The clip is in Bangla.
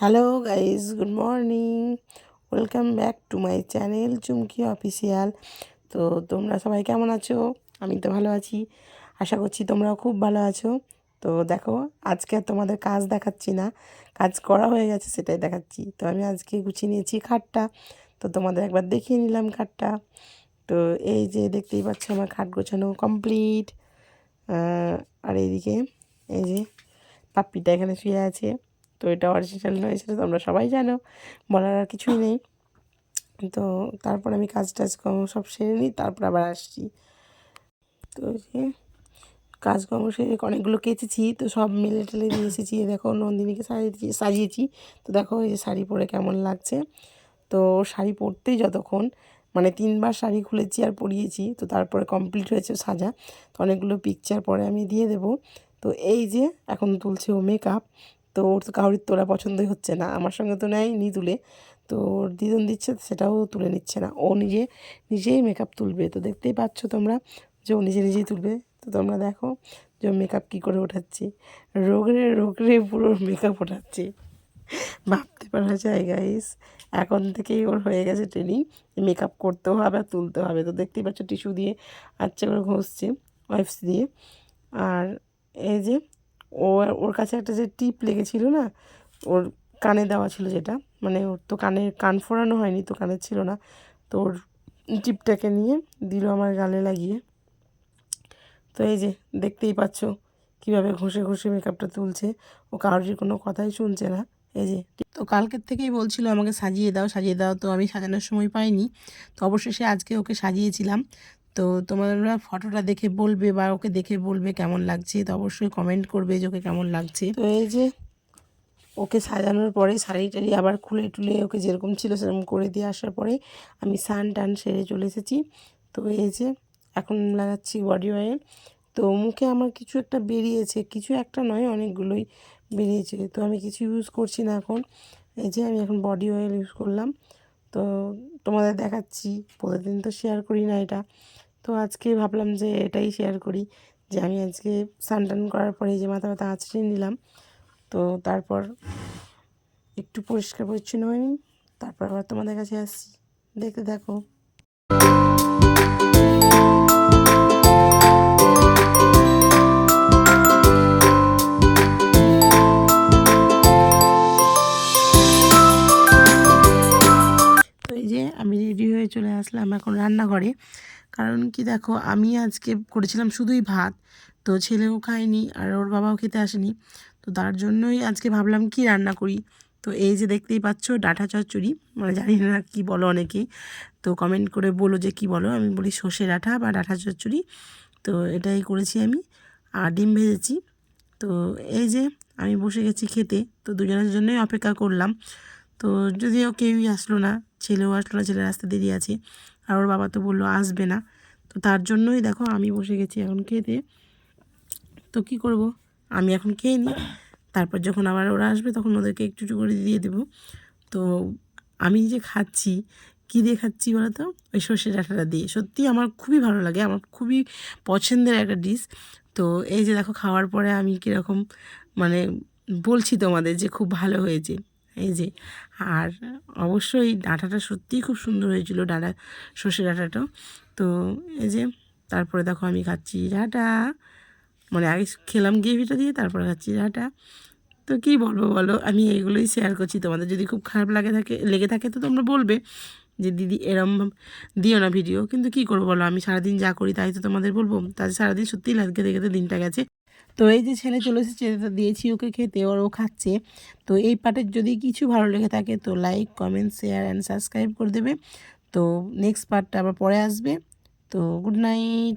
Hello guys, good morning. Welcome back to my channel Chumki official. তো তোমরা সবাই কেমন আছো? আমি তো ভালো আছি, আশা করছি তোমরাও খুব ভালো আছো। তো দেখো, আজকে আর তোমাদের কাজ দেখাচ্ছি না, কাজ করা হয়ে গেছে সেটাই দেখাচ্ছি। তো আমি আজকে গুছিয়ে নিয়েছি খাটটা, তো তোমাদের একবার দেখিয়ে নিলাম খাটটা। তো এই যে দেখতেই পাচ্ছ আমার খাট গোছানো কমপ্লিট। আর এইদিকে এই যে পাপ্পিটা এখানে শুয়ে আছে। তো এটা অরিজিনাল নয়, সেটা তোমরা সবাই জানো, বলার আর কিছুই নেই। তো তারপর আমি কাজ টাজ সব সেরে নিই, তারপর আবার আসছি। তো যে কাজকর্ম সেরে অনেকগুলো কেচেছি, তো সব মেলে টেলে দিয়ে এসেছি। দেখো নন্দিনীকে সাজিয়েছি। তো দেখো এই যে শাড়ি পরে কেমন লাগছে। তো শাড়ি পরতেই যতক্ষণ মানে 3বার শাড়ি খুলেছি আর পরিয়েছি, তো তারপরে কমপ্লিট হয়েছে সাজা। তো অনেকগুলো পিকচার পরে আমি দিয়ে দেবো। তো এই যে এখন তুলছে ও মেকআপ। তো ওর তো কাউরির তোলা পছন্দই হচ্ছে না, আমার সঙ্গে তো নেয়নি তুলে। তো ওর দিদুন দিচ্ছে, সেটাও তুলে নিচ্ছে না, ও নিজেই মেকআপ তুলবে। তো দেখতেই পাচ্ছ তোমরা যে ও নিজেই তুলবে। তো তোমরা দেখো যে ও মেকআপ কী করে ওঠাচ্ছে, রোগরে পুরো মেকআপ ওঠাচ্ছে। ভাবতে পারা যায় গাইস, এখন থেকেই ওর হয়ে গেছে ট্রেনিং, মেকআপ করতেও হবে আর তুলতে হবে। তো দেখতেই পাচ্ছ টিস্যু দিয়ে আচ্ছা করে ঘষছে, ওয়াইপস দিয়ে। আর এই যে ওর কাছে একটা যে টিপ লেগেছিল না, ওর কানে দেওয়া ছিল, যেটা মানে ওর তো কান ফোড়ানো হয়নি, তো কানের ছিল না। তো ওর টিপটাকে নিয়ে দিল আমার গালে লাগিয়ে। তো এই যে দেখতেই পাচ্ছ কীভাবে ঘষে ঘষে মেকআপটা তুলছে, ও কারোর কোনো কথাই শুনছে না। এই যে তো কালকের থেকেই বলছিল আমাকে সাজিয়ে দাও সাজিয়ে দাও, তো আমি সাজানোর সময় পাইনি। তো অবশেষে আজকে ওকে সাজিয়েছিলাম। তো তোমরা ফটোটা দেখে বলবে বা ওকে দেখে বলবে কেমন লাগছে, তো অবশ্যই কমেন্ট করবে যে ওকে কেমন লাগছে। তো এই যে ওকে সাজানোর পরে শাড়ি টাড়ি আবার খুলে টুলে ওকে যেরকম ছিল সেরকম করে দিয়ে আসার পরে আমি স্নান টান সেরে চলে এসেছি। তো এই যে এখন লাগাচ্ছি বডি অয়েল। তো মুখে আমার কিছু একটা বেরিয়েছে, কিছু একটা নয় অনেকগুলোই বেরিয়েছে, তো আমি কিছু ইউজ করছি না এখন। এই যে আমি এখন বডি অয়েল ইউজ করলাম। তো তোমাদের দেখাচ্ছি, প্রতিদিন তো শেয়ার করি না এটা। তো আজকে ভাবলাম যে এটাই শেয়ার করি, যে আমি আজকে স্নান টান করার পরে এই যে মাথা ব্যথা আঁচড়ে নিলাম। তো তারপর একটু পরিষ্কার পরিচ্ছন্ন হয়ে নিই, তারপর আবার তোমাদের কাছে আসছি, দেখতে দেখো। তো এই যে আমি রেডি হয়ে চলে আসলাম এখন রান্নাঘরে। কারণ কি দেখো, আমি আজকে করেছিলাম শুধুই ভাত, তো ছেলেও খায়নি আর ওর বাবাও খেতে আসেনি। তো তার জন্যই আজকে ভাবলাম কি রান্না করি। তো এই যে দেখতেই পাচ্ছ ডাঁটা চচ্চড়ি, মানে জানি না কী বলো অনেকেই, তো কমেন্ট করে বলো যে কী বলো। আমি বলি সর্ষে ডাঁটা বা ডাঁটা চচ্চড়ি। তো এটাই করেছি আমি, আর ডিম ভেজেছি। তো এই যে আমি বসে গেছি খেতে, তো দুজনের জন্যই অপেক্ষা করলাম। তো যদিও কেউই আসলো না, ছেলেও আসলো না, ছেলের আসতে দেরি আছে, আর ওর বাবা তো বললো আসবে না। তো তার জন্যই দেখো আমি বসে গেছি এখন খেতে। তো কী করব, আমি এখন খেয়ে নিই, তারপর যখন আবার ওরা আসবে তখন ওদেরকে একটু একটু করে দিয়ে দেবো। তো আমি যে খাচ্ছি, কী দিয়ে খাচ্ছি বলো তো, ওই সর্ষে ডাঁটাটা দিয়ে। সত্যি আমার খুবই ভালো লাগে, আমার খুবই পছন্দের একটা ডিশ। তো এই যে দেখো খাওয়ার পরে আমি কীরকম মানে বলছি তোমাদের যে খুব ভালো হয়েছে। এই যে আর অবশ্যই ডাঁটাটা সত্যিই খুব সুন্দর হয়েছিল, সর্ষে ডাঁটাটাও। তো এই যে তারপরে দেখো আমি খাচ্ছি ডাঁটা, মানে আগে খেলাম গ্রেভিটা দিয়ে, তারপরে খাচ্ছি ডাঁটা। তো কী বলবো বলো, আমি এইগুলোই শেয়ার করছি। তোমাদের যদি খুব খারাপ লেগে থাকে তো তোমরা বলবে যে দিদি এরম দিও না ভিডিও, কিন্তু কী করবো বলো, আমি সারাদিন যা করি তাই তো তোমাদের বলবো। তাই সারাদিন সত্যিই খেতে খেতে দিনটা গেছে। তো এই যে ছেলে চলে এসেছে, তো দিয়েছি ওকে খেতে, ও খাচ্ছে। তো এই পার্টের যদি কিছু ভালো লেগে থাকে তো like comment share and subscribe করে দেবে। তো নেক্সট পার্টটা আবার পরে আসবে। তো গুড নাইট।